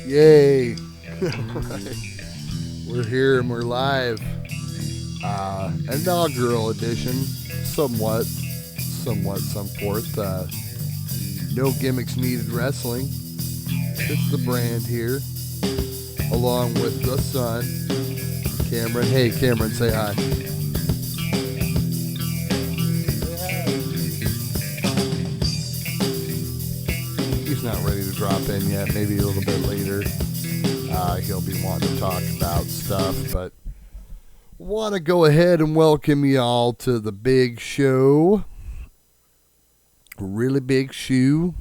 Yay! Alright. We're here and we're live. Inaugural edition, some forth. No gimmicks needed wrestling. It's the brand here, along with the son, Cameron. Hey, Cameron, say hi. He's not ready to drop in yet. Maybe a little bit later. He'll be wanting to talk about stuff, but want to go ahead and welcome y'all to the big show. Really big shoe.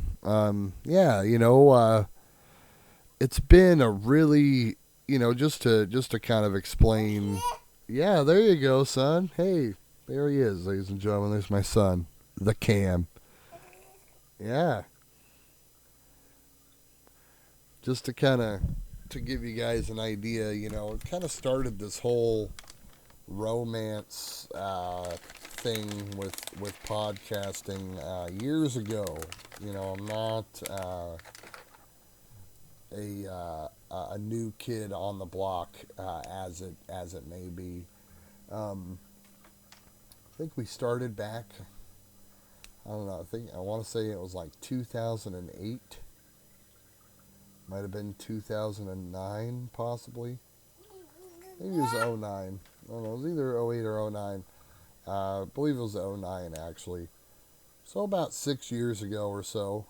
It's been a really, just to kind of explain. Yeah, there you go, son. Hey, there he is, ladies and gentlemen. There's my son, the Cam. Yeah. Just to give you guys an idea, it kind of started this whole romance thing with podcasting years ago. I'm not a new kid on the block as it may be. I think we started back. I don't know. I want to say it was like 2008. Might have been 2009, possibly. Maybe it was 09. I don't know. It was either 08 or 09. I believe it was 09, actually. So about 6 years ago or so,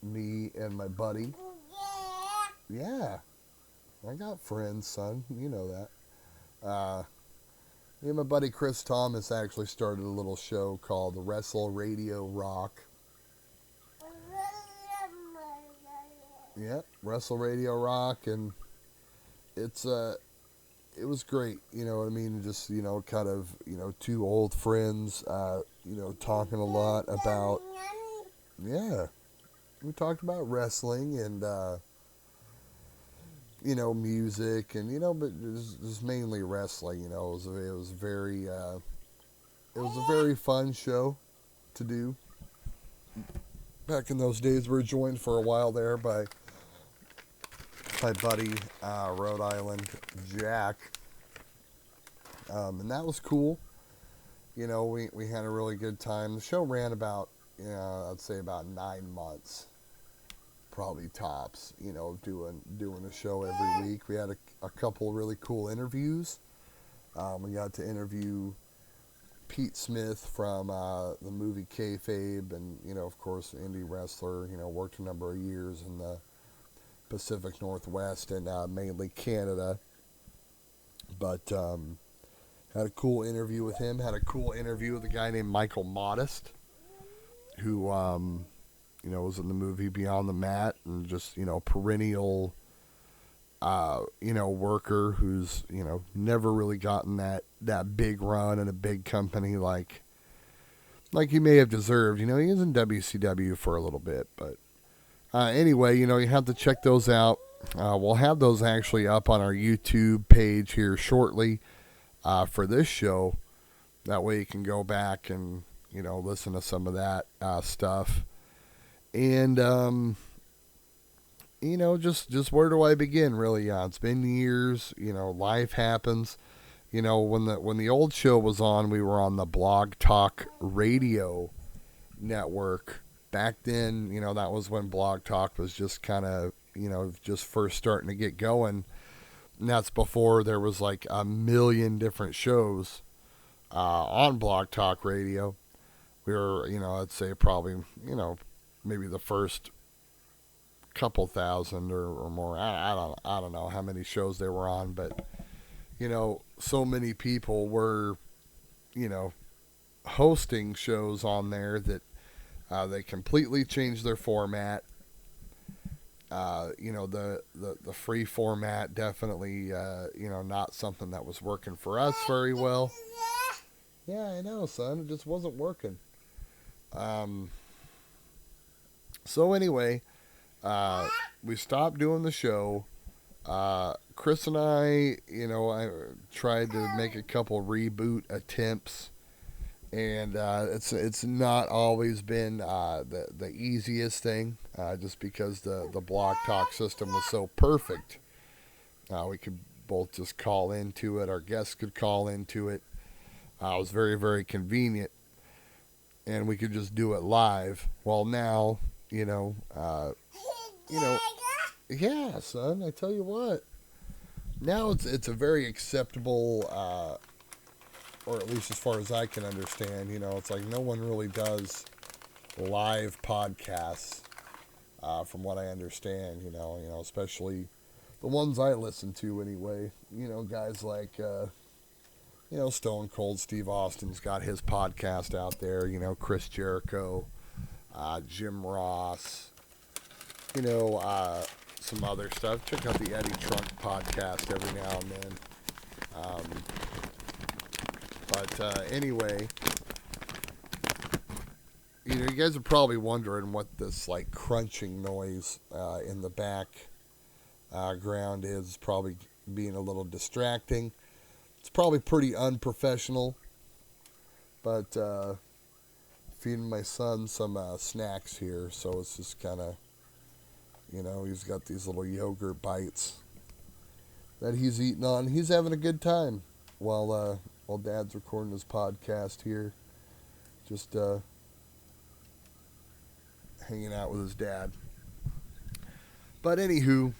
me and my buddy. Yeah. I got friends, son. You know that. Me and my buddy Chris Thomas actually started a little show called the Wrestle Radio Rock. Yeah, Wrestle Radio Rock, and it was great, you know what I mean, just, kind of, two old friends, talking a lot about, yeah, we talked about wrestling and, music, and, but it was mainly wrestling, it was a very fun show to do. Back in those days, we were joined for a while there by my buddy, Rhode Island Jack, and that was cool. We had a really good time. The show ran about, I'd say about 9 months, probably tops. Doing the show every week. We had a couple really cool interviews. We got to interview Pete Smith from the movie Kayfabe, and of course, indie wrestler. Worked a number of years in the Pacific Northwest and mainly Canada, but had a cool interview with him. Had a cool interview with a guy named Michael Modest, who was in the movie Beyond the Mat, and just perennial worker who's never really gotten that big run in a big company like he may have deserved. He was in WCW for a little bit, but anyway, you have to check those out. We'll have those actually up on our YouTube page here shortly for this show. That way you can go back and, listen to some of that stuff. And, just where do I begin, really? It's been years. Life happens. When the old show was on, we were on the Blog Talk Radio network. Back then, that was when Blog Talk was just kind of, just first starting to get going. And that's before there was like a million different shows on Blog Talk Radio. We were, I'd say probably, maybe the first couple thousand or more. I don't know how many shows they were on, but, so many people were, hosting shows on there that they completely changed their format. The free format definitely, not something that was working for us very well. Yeah, I know, son. It just wasn't working. So anyway, we stopped doing the show. Chris and I tried to make a couple reboot attempts. and it's not always been the easiest thing, just because the block talk system was so perfect. We could both just call into it. Our guests could call into it. It was very, very convenient, and we could just do it live. Well, now, you know, yeah, son. I tell you what. Now it's a very acceptable, or at least as far as I can understand. It's like no one really does live podcasts, from what I understand. Especially the ones I listen to anyway. Guys like Stone Cold Steve Austin's got his podcast out there. Chris Jericho, Jim Ross. Some other stuff. Check out the Eddie Trunk podcast every now and then. But anyway, you guys are probably wondering what this like crunching noise in the background is. Probably being a little distracting. It's probably pretty unprofessional, but feeding my son some snacks here, so it's just kind of, he's got these little yogurt bites that he's eating on. He's having a good time while Dad's recording his podcast here, just hanging out with his dad. But anywho,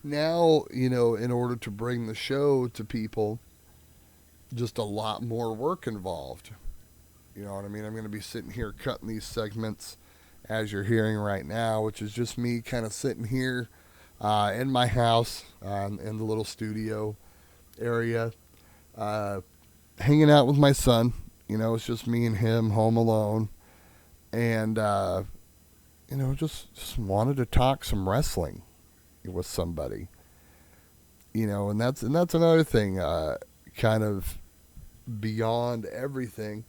now, in order to bring the show to people, just a lot more work involved. You know what I mean? I'm going to be sitting here cutting these segments as you're hearing right now, which is just me kind of sitting here in my house, in the little studio area, hanging out with my son. It's just me and him home alone. And, just wanted to talk some wrestling with somebody, and that's another thing, kind of beyond everything,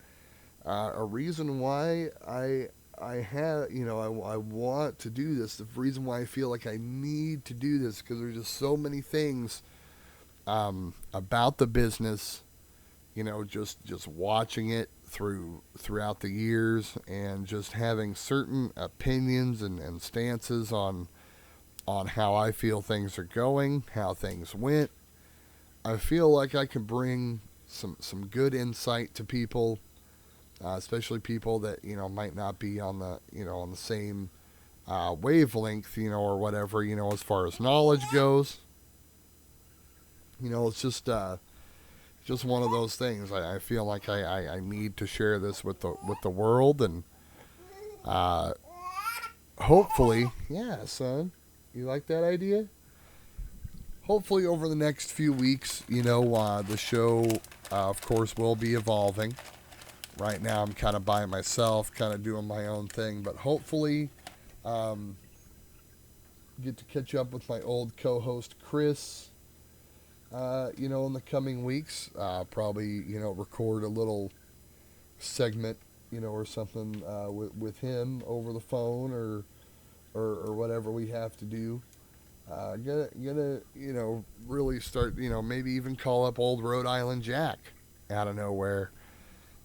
a reason why I want to do this, the reason why I feel like I need to do this, because there's just so many things about the business, just watching it throughout the years, and just having certain opinions and stances on how I feel things are going, how things went. I feel like I can bring some good insight to people, especially people that, might not be on the same wavelength, or whatever, as far as knowledge goes. It's just one of those things. I feel like I need to share this with the world, and hopefully, yeah, son. You like that idea? Hopefully over the next few weeks, the show, of course, will be evolving. Right now I'm kind of by myself, kind of doing my own thing, but hopefully get to catch up with my old co-host Chris, in the coming weeks. Probably, record a little segment, or something with him over the phone, or whatever we have to do. Gonna really start, maybe even call up old Rhode Island Jack out of nowhere,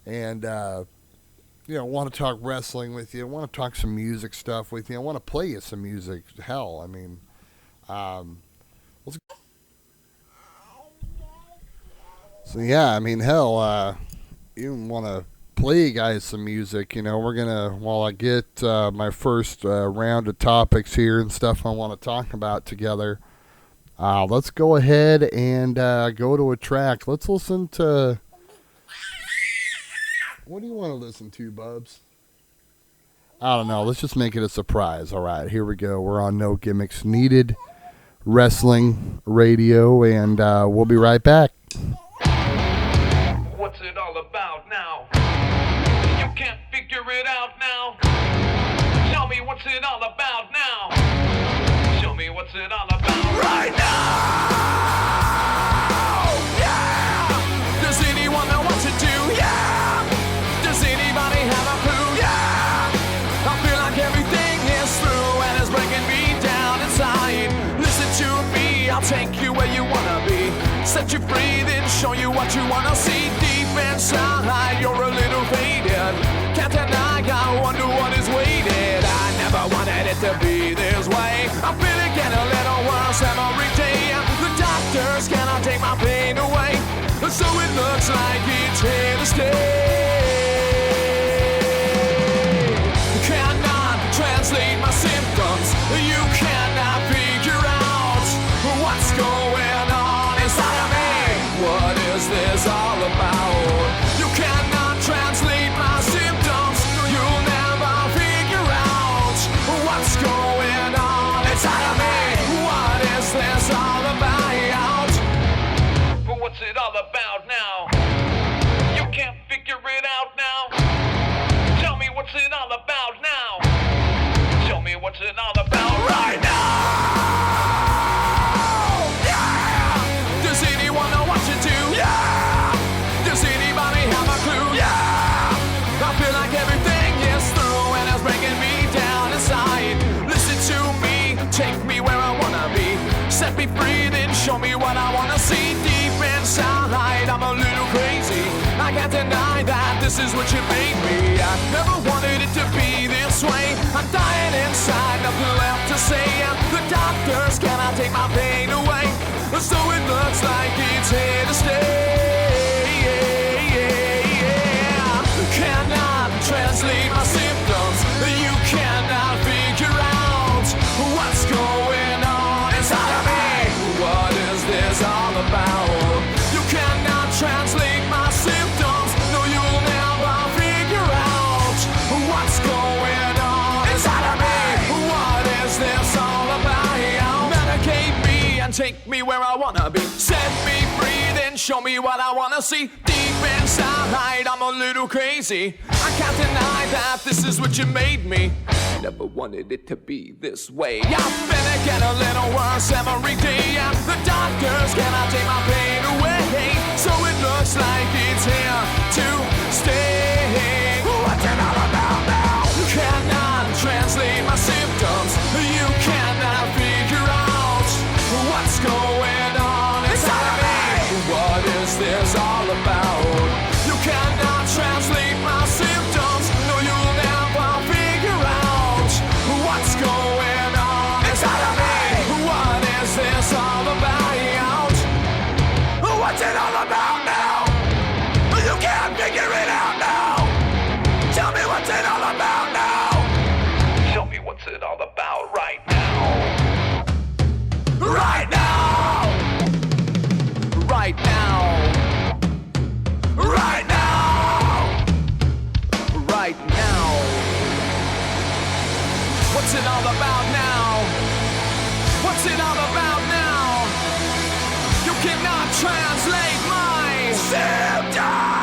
and want to talk wrestling with you, want to talk some music stuff with you, I want to play you some music. Hell, I mean, so yeah, I mean, hell, you want to play you guys some music. We're gonna, while I get my first round of topics here and stuff I want to talk about together, let's go ahead and go to a track. Let's listen to, what do you want to listen to, Bubs? I don't know, let's just make it a surprise. Alright, here we go. We're on No Gimmicks Needed Wrestling Radio, and we'll be right back. What's it all about now? You can't figure it out now. Tell me what's it all about now. Show me what's it all about right now. Yeah. Does anyone know what to do? Yeah. Does anybody have a clue? Yeah. I feel like everything is through and it's breaking me down inside. Listen to me, I'll take you where you wanna be. Set you free, then show you what you wanna see. Deep deep inside, you're a little faded. Can't deny, I wonder what is waiting. I never wanted it to be this way. I'm feeling getting a little worse every day. The doctors cannot take my pain away, so it looks like it's here to stay. Cannot translate my symptoms. You cannot figure out what's going on inside of me. What is this all about? You cannot translate my symptoms. You'll never figure out what's going on inside of me. What is this all about? What's it all about now? You can't figure it out now. Tell me what's it all about now. Tell me what's it all about right now. Yeah! Does anyone know what to do? Yeah! Does anybody have a clue? Yeah! I feel like everything is through and it's bringing me down inside. Listen to me, take me where I wanna be. Set me free, then show me what I wanna see. Deep inside, I'm a little crazy. I can't deny that this is what you made me. I never wanted it to be this way. I'm dying inside, nothing left to say. The doctors cannot take my pain away, so it looks like it's here to stay. Cannot translate my symptoms. You cannot figure out what's going on inside of me. What is this all about? You cannot translate my symptoms. No, you'll never figure out what's going on inside of me. What is this all about? Medicate me and take me where I wanna be. Set me free, then show me what I wanna see. Deep inside, I'm a little crazy. I can't deny that this is what you made me. Never wanted it to be this way. I've been getting a little worse every day. The doctors cannot take my pain away, so it looks like it's here to stay. What's it all about now? You cannot translate my symptoms. You cannot figure out what's going on inside of me. What is this all about? You cannot translate my symptoms. No, you'll never figure out what's going on inside of me. What is this all about? What's it all about now? You can't figure it out now. Tell me what's it all about now. Tell me what's it all about right now. Right now. Right now. Right now. Right now. What's it all about now? What's it all about now? You cannot translate my symptoms.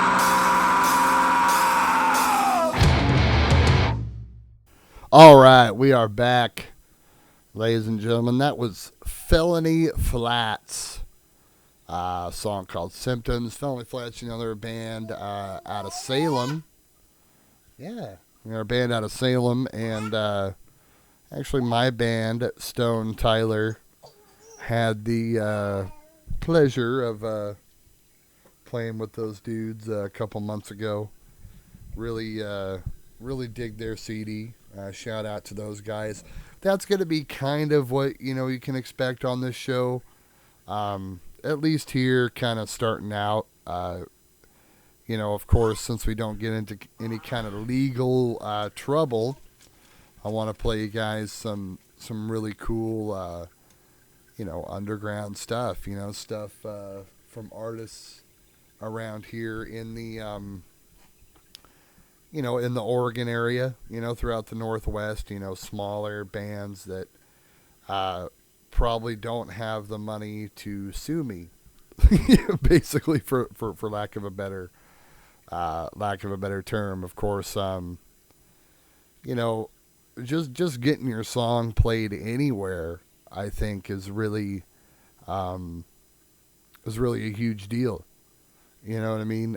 All right, we are back, ladies and gentlemen. That was Felony Flats, a song called Symptoms. Felony Flats, you know, they're a band out of Salem. Yeah, they're a band out of Salem, and actually my band, Stone Tyler, had the pleasure of playing with those dudes a couple months ago. Really dig their CD. Shout out to those guys. That's going to be kind of what, you know, you can expect on this show. At least here, kind of starting out. You know, of course, since we don't get into any kind of legal trouble, I want to play you guys some really cool, you know, underground stuff. You know, stuff from artists around here in the you know, in the Oregon area, you know, throughout the Northwest, you know, smaller bands that probably don't have the money to sue me, basically, for lack of a better term. Of course, you know, just getting your song played anywhere, I think, is really a huge deal. You know what I mean?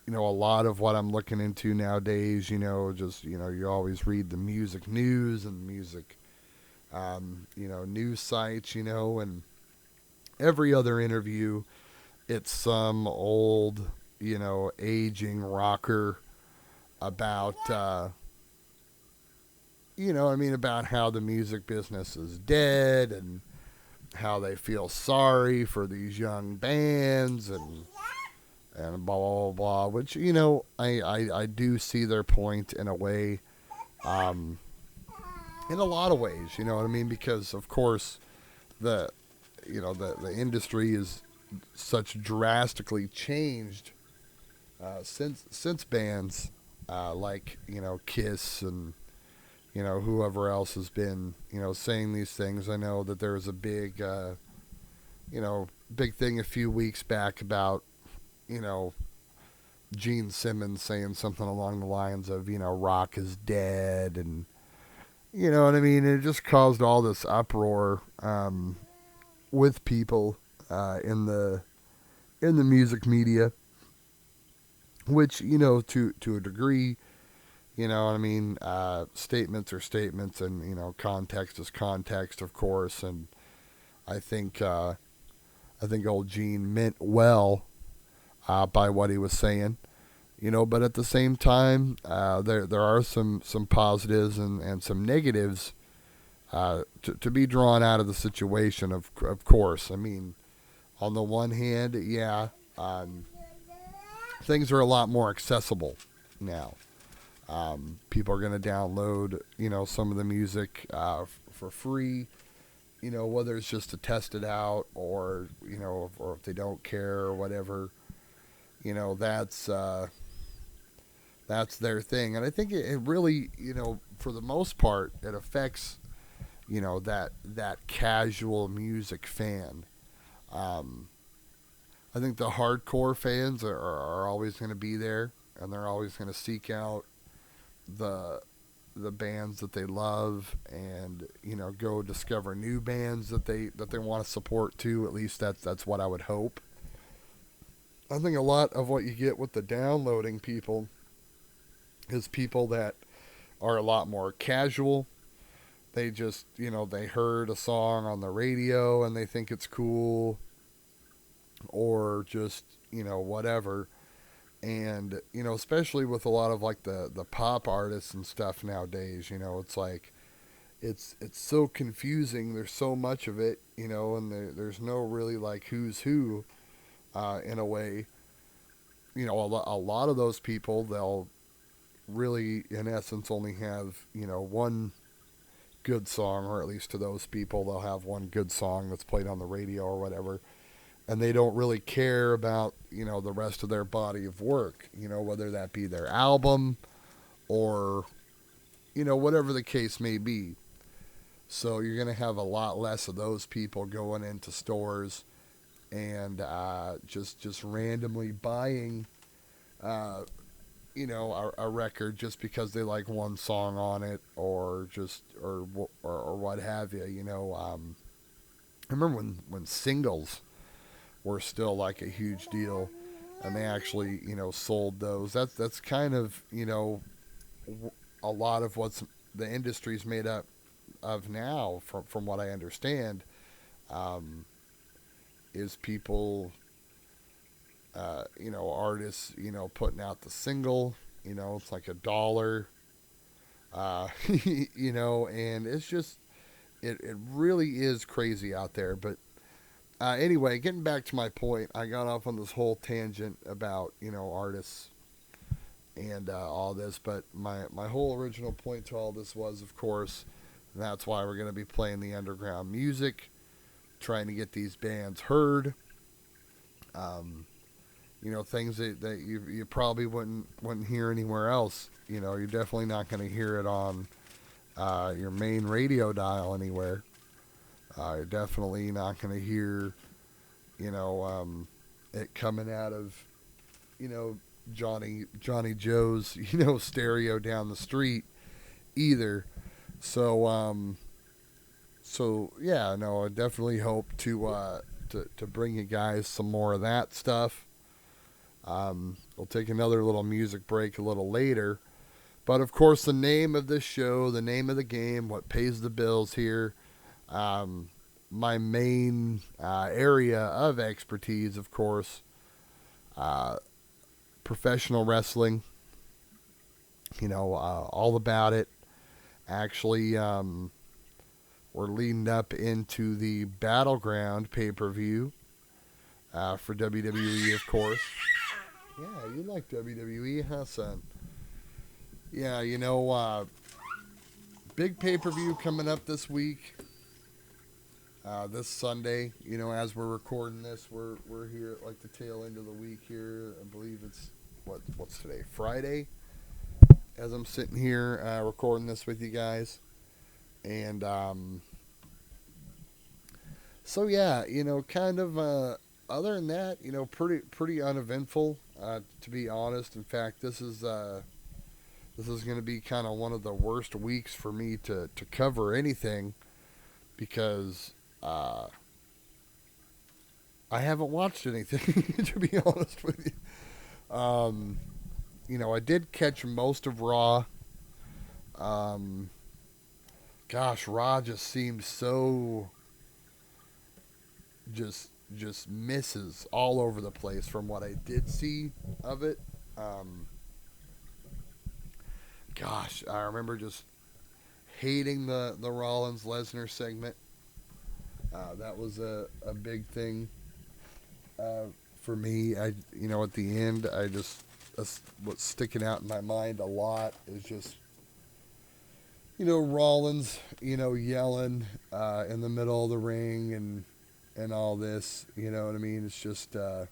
You know, a lot of what I'm looking into nowadays, you know, just, you know, you always read the music news and music, you know, news sites, you know, and every other interview it's some old, aging rocker about, about how the music business is dead and how they feel sorry for these young bands and blah, blah, blah, blah, which, I do see their point in a way, um, in a lot of ways, you know what I mean? Because, of course, the, the industry is such drastically changed since bands like Kiss and whoever else has been saying these things. I know that there was a big thing a few weeks back about Gene Simmons saying something along the lines of rock is dead, and you know what I mean. It just caused all this uproar with people in the music media, which to a degree, what I mean. Statements are statements, and context is context, of course. And I think old Gene meant well by what he was saying, But at the same time, there are some positives and some negatives to be drawn out of the situation. Of course, I mean, on the one hand, yeah, things are a lot more accessible now. People are going to download, some of the music for free, whether it's just to test it out or, or if they don't care or whatever, that's their thing. And I think it really, for the most part, it affects, that casual music fan. I think the hardcore fans are always going to be there, and they're always going to seek out the bands that they love, and go discover new bands that they want to support too. At least that's what I would hope. I think a lot of what you get with the downloading people is people that are a lot more casual. They just they heard a song on the radio and they think it's cool, or just whatever. And especially with a lot of like the pop artists and stuff nowadays, it's like it's so confusing. There's so much of it, and there's no really like who's who in a way. A lot of those people, they'll really in essence only have one good song, or at least to those people they'll have one good song that's played on the radio or whatever, and they don't really care about the rest of their body of work, whether that be their album or whatever the case may be. So you're going to have a lot less of those people going into stores and just randomly buying a record just because they like one song on it, or what have you. I remember when singles were still like a huge deal, and they actually sold those. That's kind of a lot of what's the industry's made up of now, from what I understand, is people artists putting out the single. It's like $1, and it's just it really is crazy out there. But anyway, getting back to my point, I got off on this whole tangent about artists and all this, but my whole original point to all this was, of course, that's why we're going to be playing the underground music, trying to get these bands heard. Things that you probably wouldn't hear anywhere else. You're definitely not going to hear it on your main radio dial anywhere. You're definitely not going to hear, it coming out of, Johnny Joe's, stereo down the street either. So yeah, no, I definitely hope to bring you guys some more of that stuff. We'll take another little music break a little later. But of course, the name of this show, the name of the game, what pays the bills here, my main area of expertise, of course, professional wrestling. All about it. Actually, we're leading up into the Battleground pay-per-view for WWE, of course. Yeah, you like WWE, huh, son? Yeah, big pay-per-view coming up this week. This Sunday, as we're recording this, we're here at like the tail end of the week here. I believe it's what's today, Friday. As I'm sitting here recording this with you guys, and so yeah, kind of. Other than that, pretty uneventful. To be honest, in fact, this is going to be kind of one of the worst weeks for me to cover anything because I haven't watched anything. To be honest with you, I did catch most of Raw. Gosh, Raw just seems so just misses all over the place from what I did see of it. Gosh, I remember just hating the Rollins Lesnar segment. That was a big thing for me. At the end, what's sticking out in my mind a lot is just Rollins yelling in the middle of the ring and all this, you know what I mean? It's just, I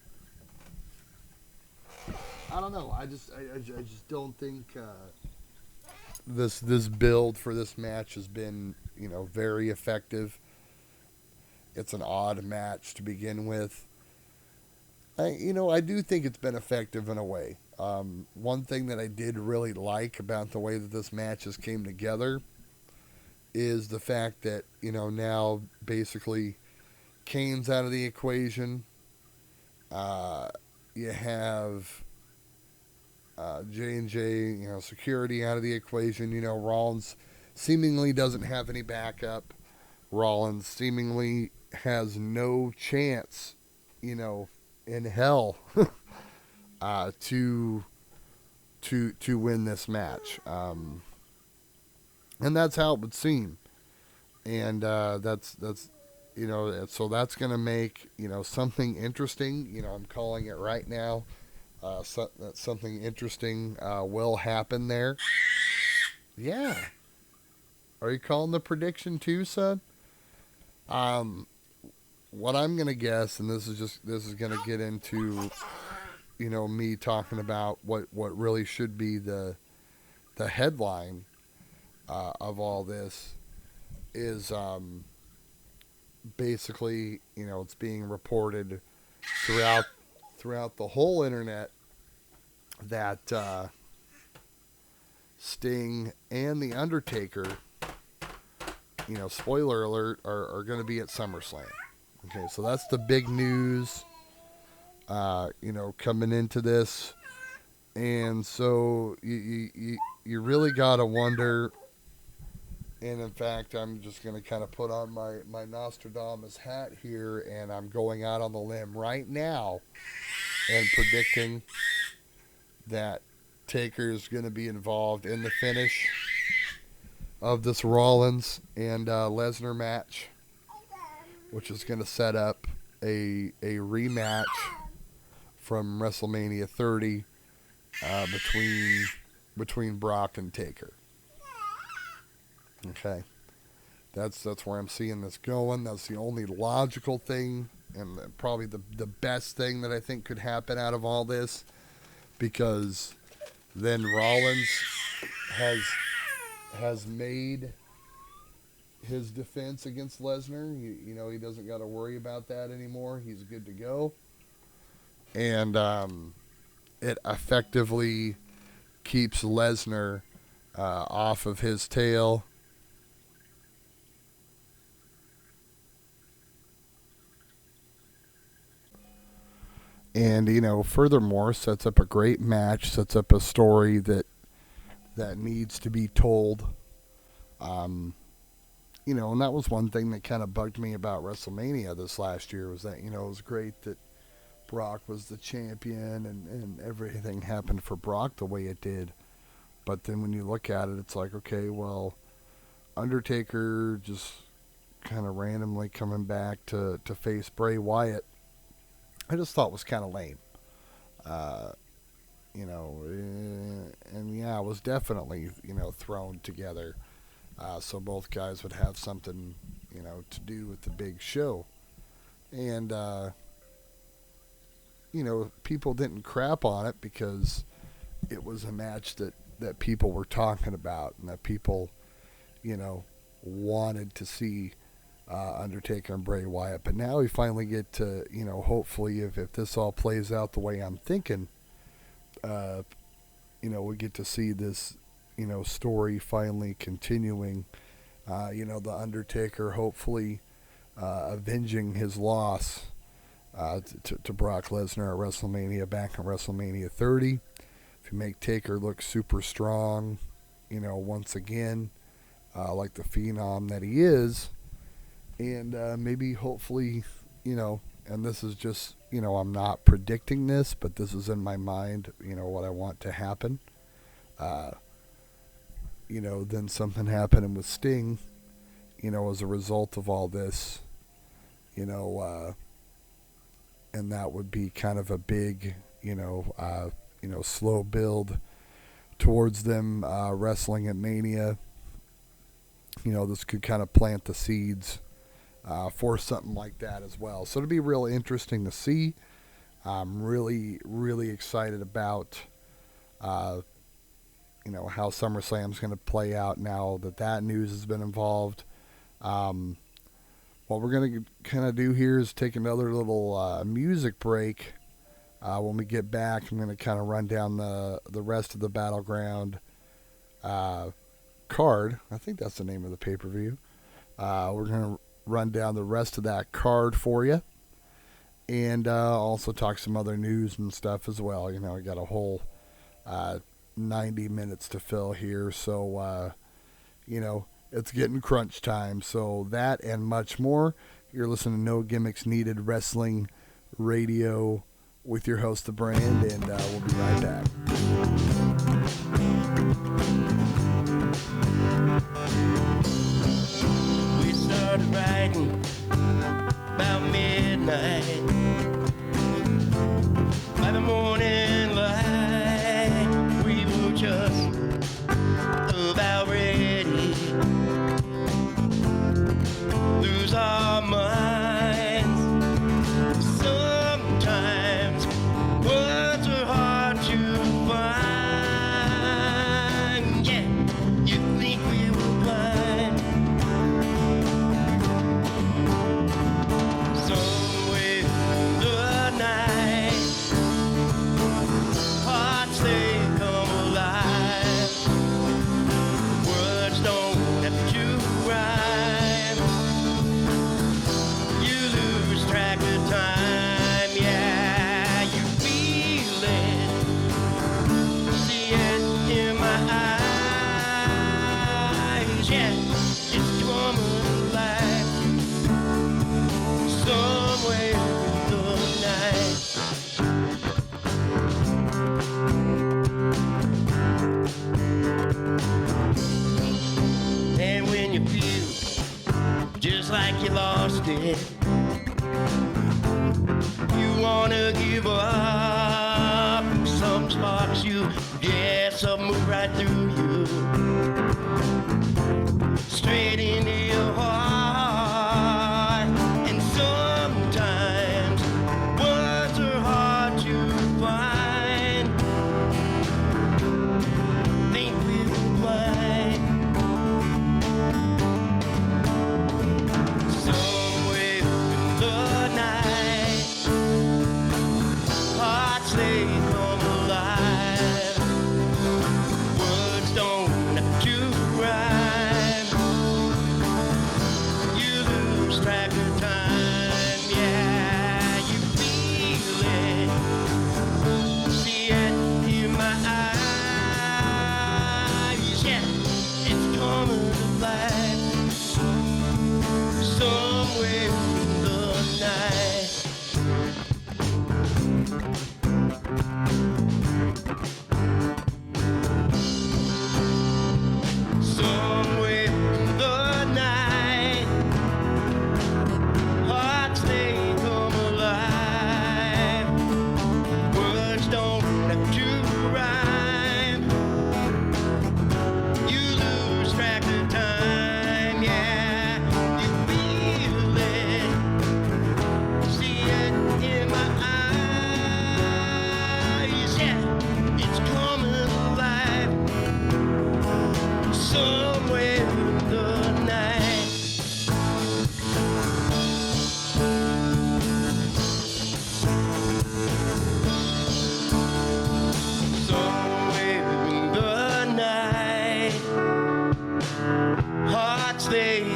don't know. I just don't think this build for this match has been, very effective. It's an odd match to begin with. I do think it's been effective in a way. One thing that I did really like about the way that this match has came together is the fact that, now basically Kane's out of the equation. You have J&J, security out of the equation. Rollins seemingly doesn't have any backup. Rollins seemingly has no chance, in hell to win this match. And that's how it would seem. And that's so that's going to make, something interesting. I'm calling it right now. That something interesting will happen there. Yeah. Are you calling the prediction too, son? What I'm going to guess, and this is going to get into, me talking about what really should be the headline of all this is basically, it's being reported throughout the whole internet that Sting and the Undertaker, spoiler alert, are going to be at SummerSlam. Okay, so that's the big news, coming into this. And so you really got to wonder. And in fact, I'm just going to kind of put on my Nostradamus hat here, and I'm going out on the limb right now and predicting that Taker's going to be involved in the finish of this Rollins and Lesnar match, which is going to set up a rematch from WrestleMania 30 between Brock and Taker. Okay, that's where I'm seeing this going. That's the only logical thing, and probably the best thing that I think could happen out of all this, because then Rollins has made his defense against Lesnar. He doesn't got to worry about that anymore. He's good to go, and it effectively keeps Lesnar off of his tail. And, furthermore, sets up a great match, sets up a story that needs to be told. and that was one thing that kind of bugged me about WrestleMania this last year was that, it was great that Brock was the champion and everything happened for Brock the way it did. But then when you look at it, it's like, okay, well, Undertaker just kind of randomly coming back to face Bray Wyatt, I just thought was kind of lame. And yeah, it was definitely, thrown together. So both guys would have something, to do with the big show. And, people didn't crap on it because it was a match that people were talking about and that people, wanted to see Undertaker and Bray Wyatt. But now we finally get to, hopefully if this all plays out the way I'm thinking, we get to see this, story finally continuing. The Undertaker hopefully avenging his loss to Brock Lesnar at WrestleMania, back in WrestleMania 30. If you make Taker look super strong, once again, like the phenom that he is, and maybe hopefully, and this is just, I'm not predicting this, but this is in my mind, what I want to happen. Then something happening with Sting, as a result of all this, and that would be kind of a big, slow build towards them wrestling at Mania. This could kind of plant the seeds for something like that as well. So it'll be real interesting to see. I'm really, really excited about, how SummerSlam's going to play out now that news has been involved. What we're going to kind of do here is take another little music break. When we get back, I'm going to kind of run down the rest of the Battleground card. I think that's the name of the pay-per-view. We're going to run down the rest of that card for you. And also talk some other news and stuff as well. I got a whole 90 minutes to fill here. So, it's getting crunch time. So that and much more. You're listening to No Gimmicks Needed Wrestling Radio with your host, The Brand, and we'll be right back. We started riding about midnight. By the morning light, we were just about ready. Lose our minds. Sometimes words are hard to find. Yeah, you think we were blind. Somewhere in the night, hearts they come alive. Words don't have to rhyme. You lose track of time, yeah, you feel it. See it in my eyes, yeah, it's coming alive. Somewhere in the night. And when you feel just like you lost it, you wanna give up. Some sparks you, yeah, some move right through you, straight into your heart. And sometimes words are hard to find. Think we were blind. Somewhere in the night, hearts they come alive. Words don't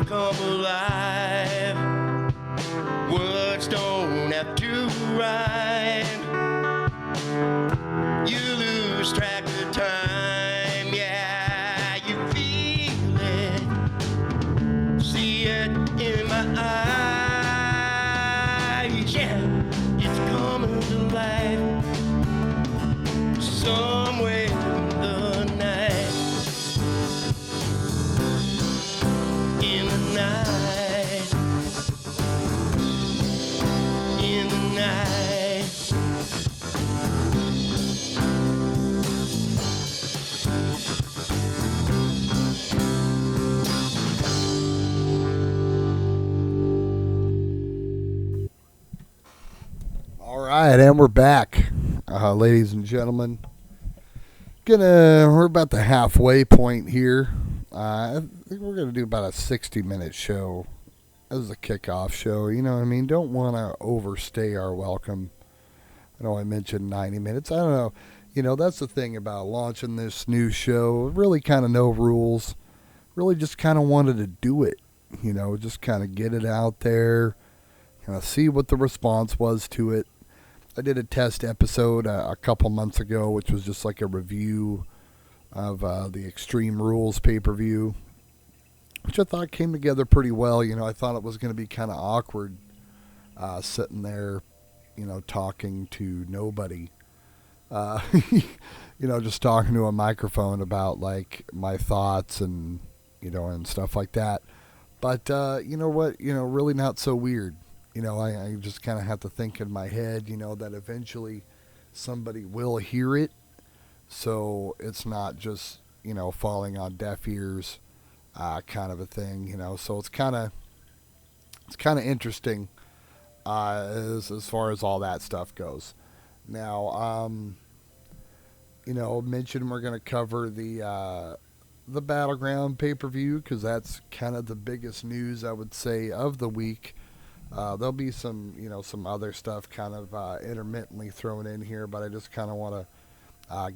come alive. Words don't have to rhyme. You lose track of time, yeah, you feel it. See it in my eyes, yeah, it's coming to life. Somewhere in the night, in the night, in the night. All right, and we're back, ladies and gentlemen. We're about the halfway point here. I think we're gonna do about a 60-minute show as a kickoff show. You know what I mean? Don't want to overstay our welcome. I know I mentioned 90 minutes. I don't know. You know, that's the thing about launching this new show. Really kind of no rules. Really just kind of wanted to do it. You know, just kind of get it out there. Kind of see what the response was to it. I did a test episode a couple months ago, which was just like a review of the Extreme Rules pay-per-view, which I thought came together pretty well. You know, I thought it was going to be kind of awkward sitting there, you know, talking to nobody. You know, just talking to a microphone about, like, my thoughts and, you know, and stuff like that. But, you know what? You know, really not so weird. You know, I just kind of have to think in my head, you know, that eventually somebody will hear it. So it's not just, you know, falling on deaf ears kind of a thing, you know. So it's kind of interesting as far as all that stuff goes. Now, you know, mentioned we're going to cover the Battleground pay-per-view because that's kind of the biggest news, I would say, of the week. There'll be some, you know, some other stuff kind of intermittently thrown in here, but I just kind of want to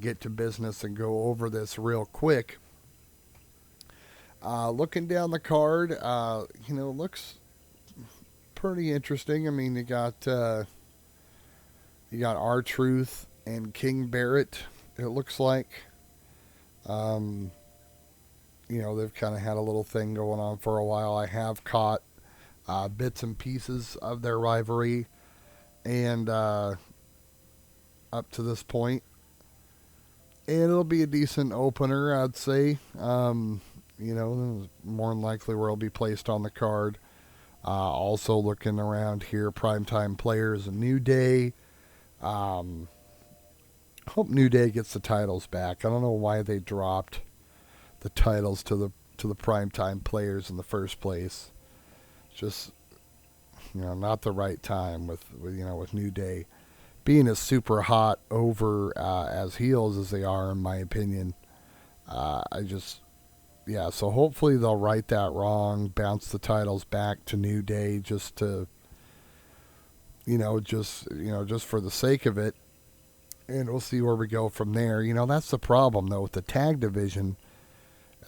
get to business and go over this real quick. Looking down the card, you know, looks pretty interesting. I mean, you got R-Truth and King Barrett, it looks like. You know, they've kind of had a little thing going on for a while. I have caught bits and pieces of their rivalry, and up to this point, and it'll be a decent opener, I'd say. You know, more than likely where it'll be placed on the card. Also looking around here, Primetime Players and New Day. Hope New Day gets the titles back. I don't know why they dropped the titles to the Primetime Players in the first place. Just, you know, not the right time with you know, with New Day being as super hot over as heels as they are, in my opinion. So hopefully they'll right that wrong, bounce the titles back to New Day just to, just for the sake of it, and we'll see where we go from there. You know, that's the problem though with the tag division,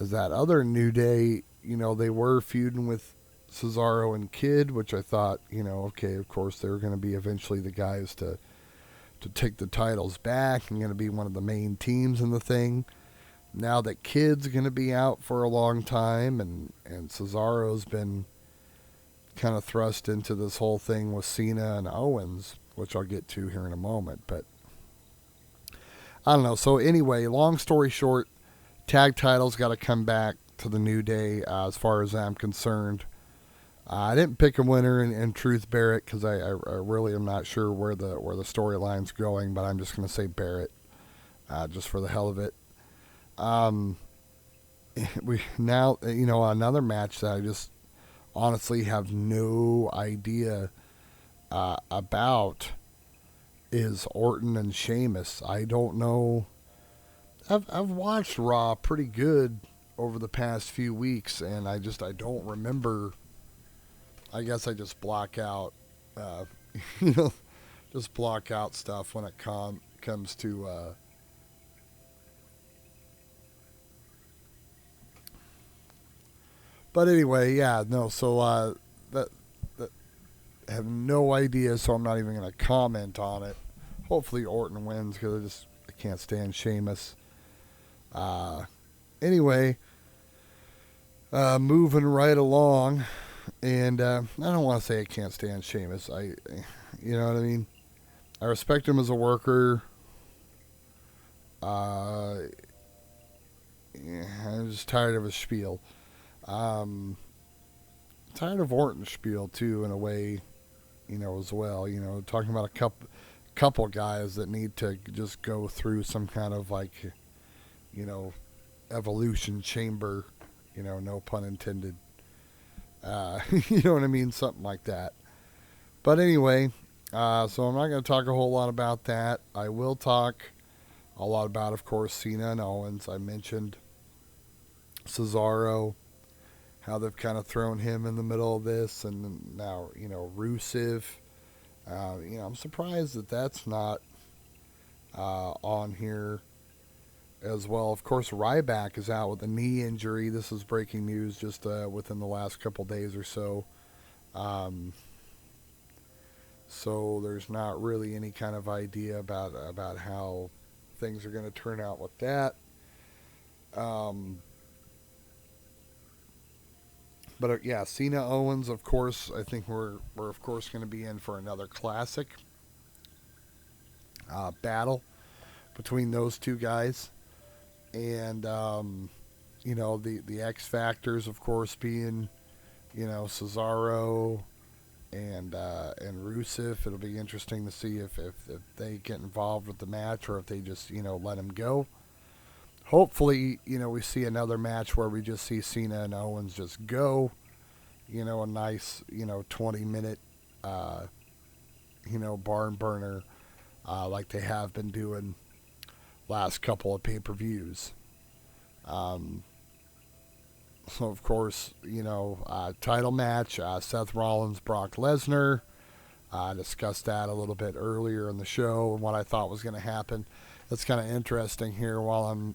is that other New Day, you know, they were feuding with Cesaro and Kid, which I thought, you know, okay, of course they're going to be eventually the guys to take the titles back and going to be one of the main teams in the thing. Now that Kid's going to be out for a long time, and Cesaro's been kind of thrust into this whole thing with Cena and Owens, which I'll get to here in a moment, but I don't know. So anyway, long story short, tag titles got to come back to the New Day as far as I'm concerned. I didn't pick a winner in Truth Barrett because I really am not sure where the storyline's going, but I'm just going to say Barrett just for the hell of it. We now, you know, another match that I just honestly have no idea about is Orton and Sheamus. I don't know. I've watched Raw pretty good over the past few weeks, and I don't remember. I guess I just block out, just block out stuff when it comes to But anyway, yeah, no. So that I have no idea, so I'm not even going to comment on it. Hopefully Orton wins because I can't stand Sheamus. Anyway, moving right along, and I don't want to say I can't stand Sheamus. You know what I mean. I respect him as a worker. Yeah, I'm just tired of his spiel. Tired of Orton's spiel too, in a way, as well. Talking about a couple guys that need to just go through some kind of evolution chamber. No pun intended. You know what I mean? Something like that. But anyway, so I'm not going to talk a whole lot about that. I will talk a lot about, of course, Cena and Owens. I mentioned Cesaro, how they've kind of thrown him in the middle of this, and now, Rusev. I'm surprised that that's not on here as well. Of course, Ryback is out with a knee injury. This is breaking news just within the last couple days or so. So there's not really any kind of idea about how things are going to turn out with that. But yeah, Cena Owens, of course. I think we're of course going to be in for another classic battle between those two guys, and the X factors, of course, being Cesaro and Rusev. It'll be interesting to see if they get involved with the match or if they just let him go. Hopefully, we see another match where we just see Cena and Owens just go. A nice 20-minute barn burner like they have been doing last couple of pay-per-views. So of course, title match, Seth Rollins, Brock Lesnar. I discussed that a little bit earlier in the show and what I thought was going to happen. That's kind of interesting here while I'm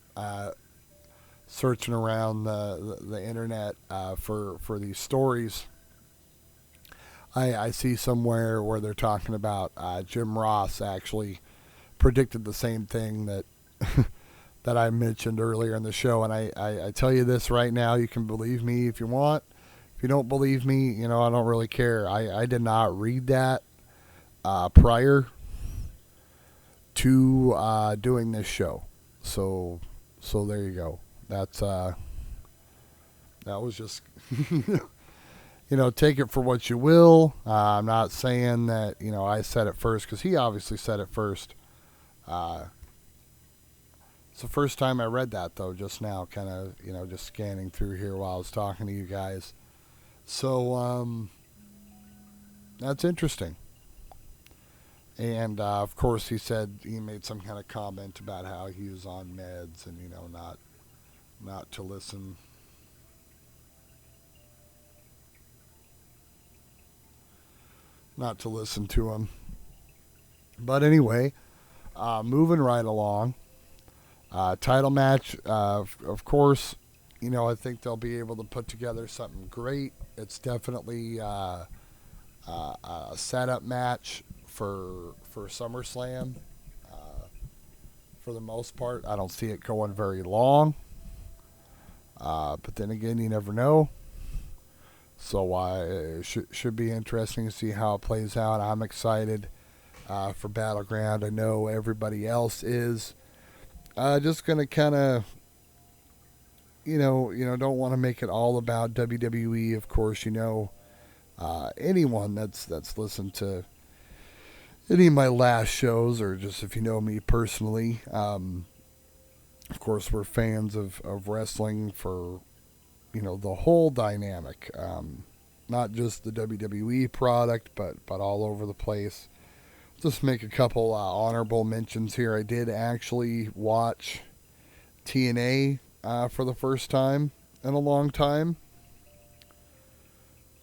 searching around the internet for these stories. I see somewhere where they're talking about Jim Ross actually predicted the same thing that that I mentioned earlier in the show, and I tell you this right now, you can believe me if you want. If you don't believe me, I don't really care. I did not read that prior to doing this show. So there you go. That's that was just take it for what you will. I'm not saying that I said it first, because he obviously said it first. It's the first time I read that, though, just now, kind of just scanning through here while I was talking to you guys. So that's interesting. And of course, he said he made some kind of comment about how he was on meds and not to listen. Not to listen to him. But anyway, moving right along. Title match, of course, I think they'll be able to put together something great. It's definitely a setup match for SummerSlam. For the most part, I don't see it going very long. But then again, you never know. So it should be interesting to see how it plays out. I'm excited for Battleground. I know everybody else is. Just gonna kind of, don't want to make it all about WWE. Of course, anyone that's listened to any of my last shows, or just if you know me personally, of course, we're fans of wrestling for, the whole dynamic, not just the WWE product, but all over the place. Just make a couple honorable mentions here. I did actually watch TNA for the first time in a long time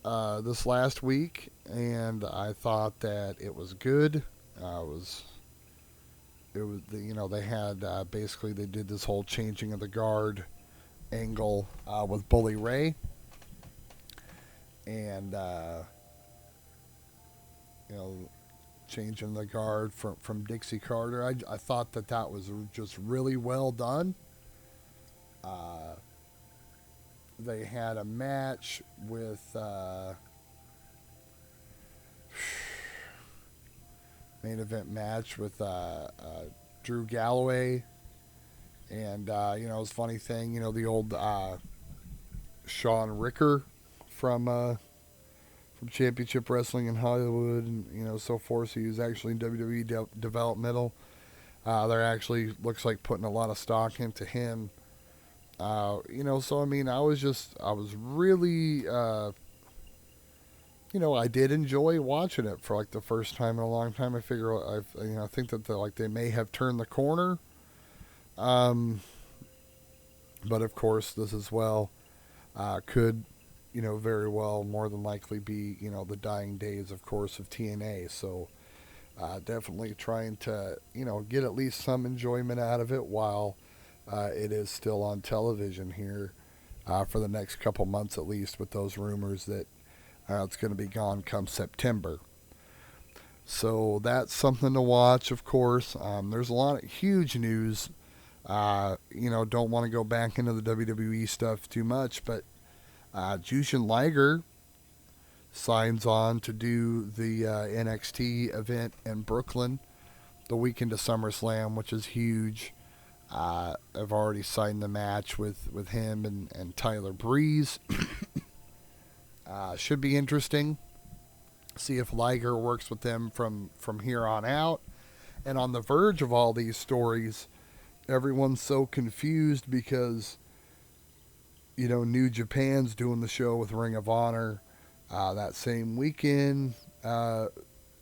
this last week, and I thought that it was good. They had basically they did this whole changing of the guard angle with Bully Ray, and changing the guard from Dixie Carter. I thought that was just really well done. They had a match with main event match with Drew Galloway, and it was a funny thing, the old Sean Ricker from Championship Wrestling in Hollywood, and so forth. So he was actually in WWE Developmental. They're actually looks like putting a lot of stock into him. So I mean, I was really, I did enjoy watching it for like the first time in a long time. I figure, I think that they may have turned the corner. But of course, this as well could, very well, more than likely be, the dying days, of course, of TNA. So definitely trying to, get at least some enjoyment out of it while it is still on television here for the next couple months at least, with those rumors that it's going to be gone come September. So that's something to watch, of course. There's a lot of huge news. Don't want to go back into the WWE stuff too much, but Jushin Liger signs on to do the NXT event in Brooklyn the weekend of SummerSlam, which is huge. I've already signed the match with him and Tyler Breeze. Should be interesting. See if Liger works with them from here on out. And on the verge of all these stories, everyone's so confused because, New Japan's doing the show with Ring of Honor that same weekend, where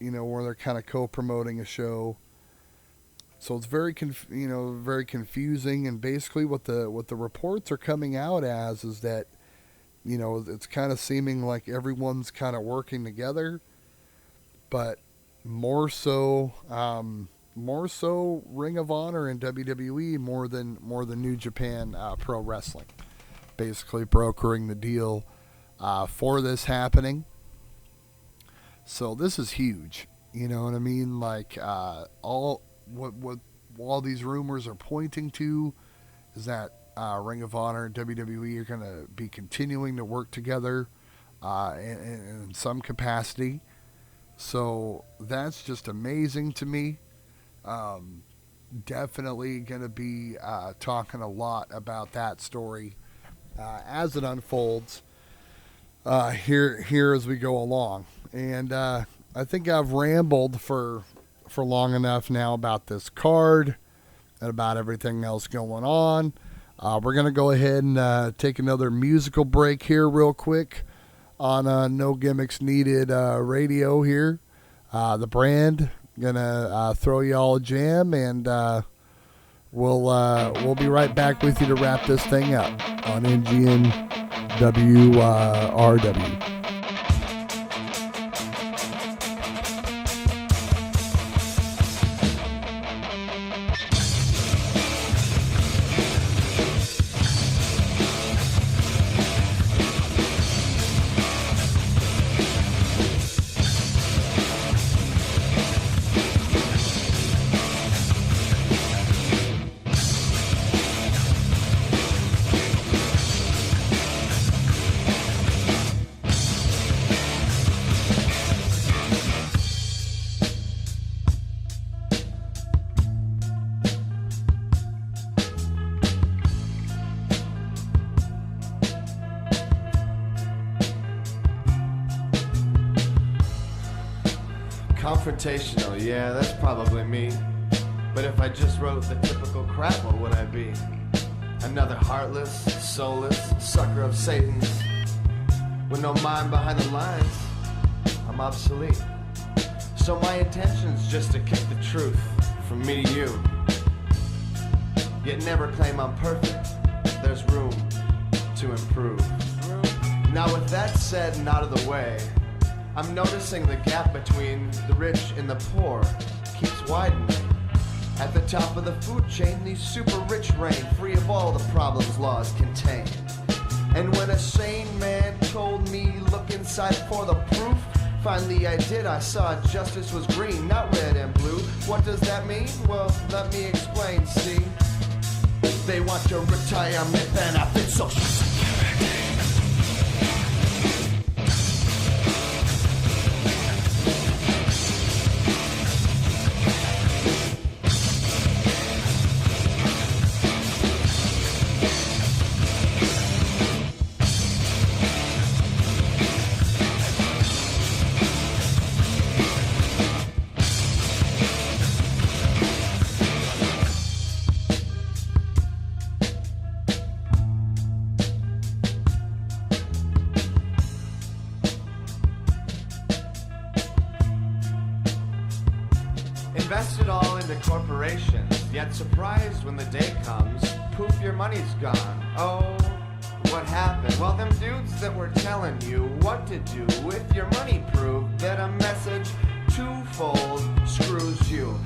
they're kind of co-promoting a show. So it's very confusing, and basically what the reports are coming out as is that, it's kind of seeming like everyone's kind of working together, but more so Ring of Honor and WWE more than New Japan Pro Wrestling, basically brokering the deal for this happening. So this is huge, you know what I mean? Like all these rumors are pointing to is that Ring of Honor and WWE are going to be continuing to work together in some capacity. So that's just amazing to me. Definitely going to be talking a lot about that story as it unfolds here as we go along. And I think I've rambled for long enough now about this card and about everything else going on. We're going to go ahead and take another musical break here real quick on No Gimmicks Needed radio here. The Brand going to throw y'all a jam, and we'll be right back with you to wrap this thing up on NGN WRW. Confrontational, yeah, that's probably me. But if I just wrote the typical crap, what would I be? Another heartless, soulless sucker of Satan's. With no mind behind the lines, I'm obsolete. So my intention's just to kick the truth from me to you. Yet never claim I'm perfect. There's room to improve. Now with that said and out of the way, I'm noticing the gap between the rich and the poor keeps widening. At the top of the food chain, these super rich reign, free of all the problems laws contain. And when a sane man told me, look inside inside for the proof. Finally I did, I saw justice was green, not red and blue. What does that mean? Well, let me explain, see. They want your retirement benefits, social security. Invest it all into corporations, yet surprised when the day comes, poof, your money's gone. Oh, what happened? Well, them dudes that were telling you what to do with your money proved that a message twofold screws you.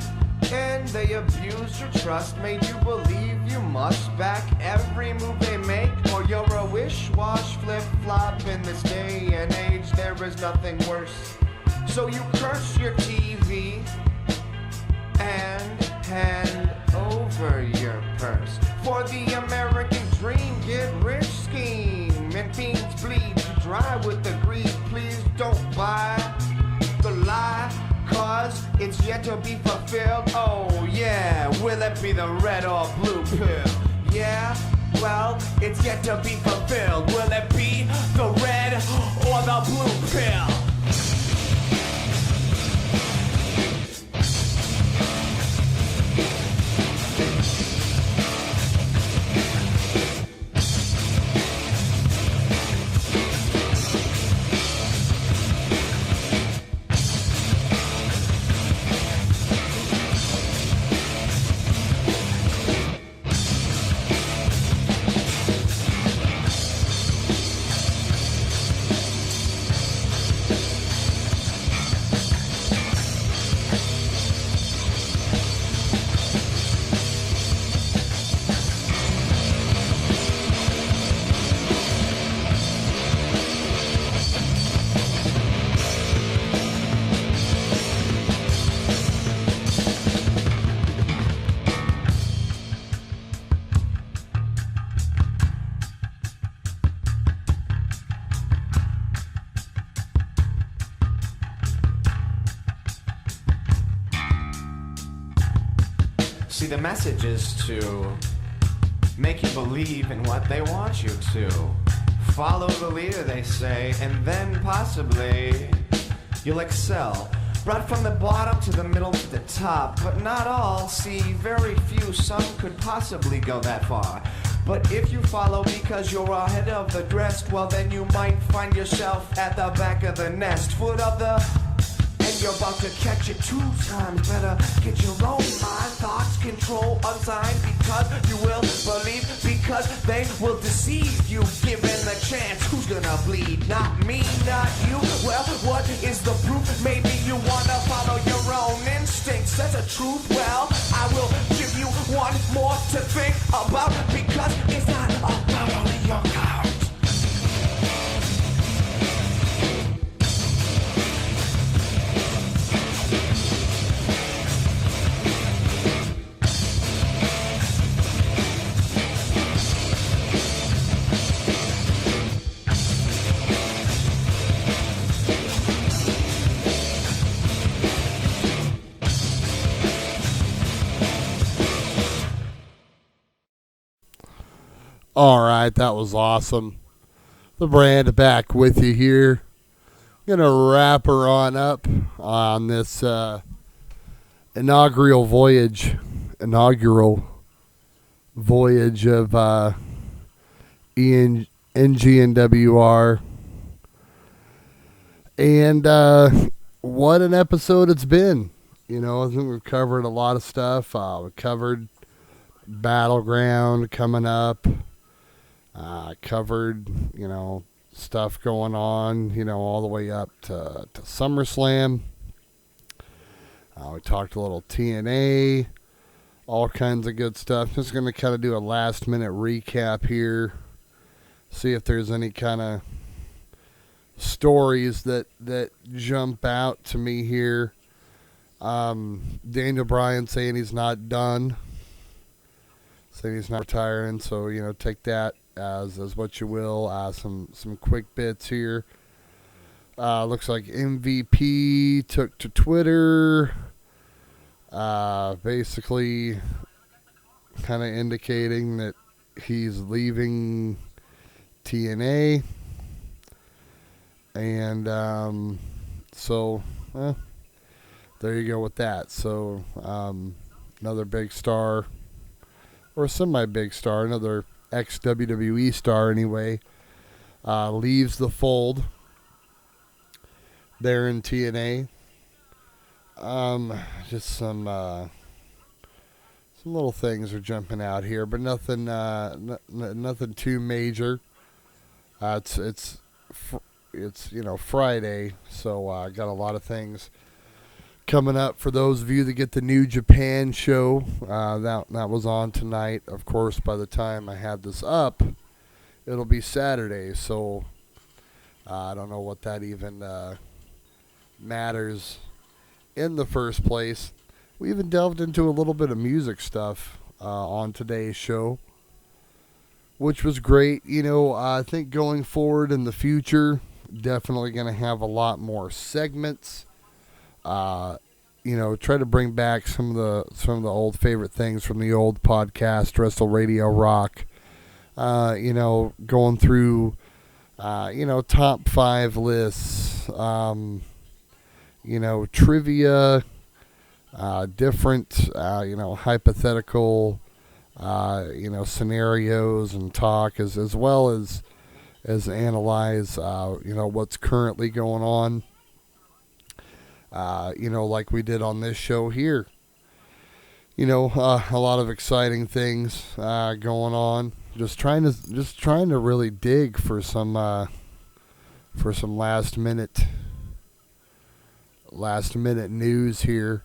And they abused your trust, made you believe you must back every move they make, or you're a wish-wash flip-flop. In this day and age, there is nothing worse. So you curse your TV and hand over your purse for the American dream, get rich scheme, and fiends bleed you dry with the greed. Please don't buy the lie, cause it's yet to be fulfilled. Oh yeah, will it be the red or blue pill? Yeah, well, it's yet to be fulfilled. Will it be the red or the blue pill? See, the message is to make you believe in what they want you to. Follow the leader, they say, and then possibly you'll excel. Brought from the bottom to the middle to the top, but not all. See, very few, some could possibly go that far. But if you follow because you're ahead of the rest, well then you might find yourself at the back of the nest, foot of the... And you're about to catch it 2 times. Better get your own mind, thoughts, control, unsigned, because you will believe, because they will deceive you. Given the chance, who's gonna bleed? Not me, not you. Well, what is the proof? Maybe you wanna follow your own instincts. That's a truth. Well, I will give you one more to think about, because it's not about only your cards. All right, that was awesome. The Brand back with you here. Gonna wrap her on up on this inaugural voyage of NGNWR. And what an episode it's been. You know, I think we've covered a lot of stuff. We covered Battleground coming up. Covered, you know, stuff going on, you know, all the way up to SummerSlam. We talked a little TNA, all kinds of good stuff. Just going to kind of do a last minute recap here. See if there's any kind of stories that jump out to me here. Daniel Bryan saying he's not done, saying he's not retiring. So take that as what you will. Some quick bits here. Looks like MVP took to Twitter, basically kind of indicating that he's leaving TNA. And so there you go with that. So another big star, or semi-big star, another ex-WWE star anyway, leaves the fold there in TNA. Just some little things are jumping out here, but nothing nothing too major. It's Friday, so I got a lot of things coming up for those of you that get the New Japan show. That was on tonight. Of course, by the time I have this up, it'll be Saturday, so I don't know what that even matters in the first place. We even delved into a little bit of music stuff on today's show, which was great. I think going forward in the future, definitely going to have a lot more segments. Try to bring back some of the old favorite things from the old podcast, Wrestle Radio Rock. Going through, top 5 lists, trivia, different, hypothetical, scenarios and talk as well as analyze, what's currently going on. Like we did on this show here. A lot of exciting things going on. Just trying to really dig for some last minute news here.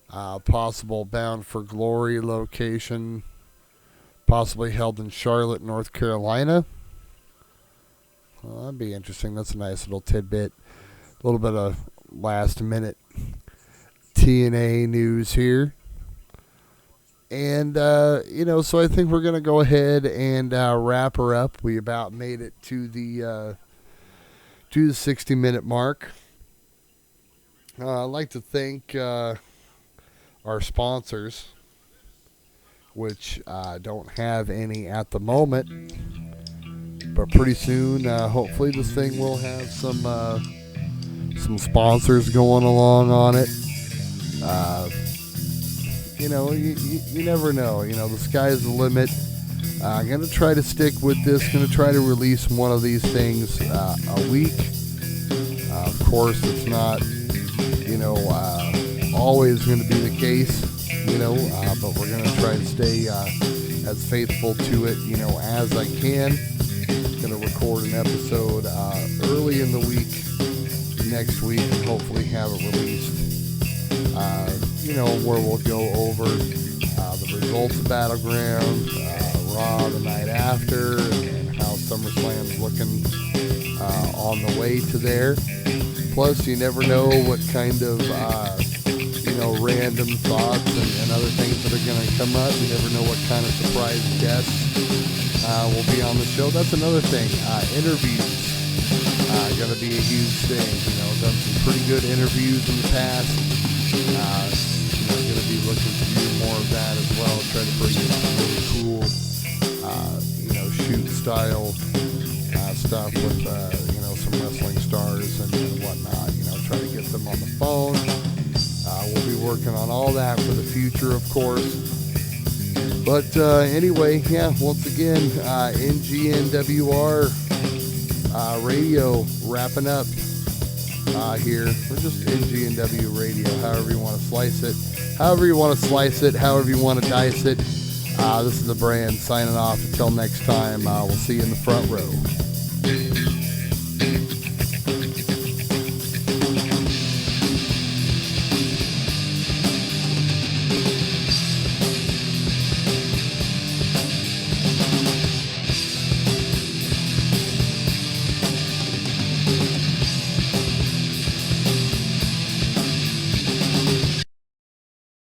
Possible Bound for Glory location, possibly held in Charlotte, North Carolina. Well, that'd be interesting. That's a nice little tidbit. A little bit of last minute TNA news here. And, so I think we're going to go ahead and wrap her up. We about made it to the 60-minute mark. I'd like to thank our sponsors, which don't have any at the moment. But pretty soon, hopefully this thing will have some sponsors going along on it. You never know. The sky's the limit. I'm going to try to stick with this. Going to try to release one of these things a week. Of course, it's not, always going to be the case, but we're going to try to stay as faithful to it, as I can. Going to record an episode early in the week next week and hopefully have it released, where we'll go over the results of Battleground, Raw the night after, and how SummerSlam's looking on the way to there. Plus, you never know what kind of, random thoughts and other things that are going to come up. You never know what kind of surprise guests will be on the show. That's another thing. Interviews going to be a huge thing. Done some pretty good interviews in the past. Going to be looking to do more of that as well. Try to bring in some really cool, shoot style stuff with, some wrestling stars and whatnot. Try to get them on the phone. We'll be working on all that for the future, of course. But anyway, once again, NGNWR radio wrapping up here. We're just NGNW radio, however you want to slice it. However you want to slice it, however you want to dice it. This is the brand signing off. Until next time, we'll see you in the front row.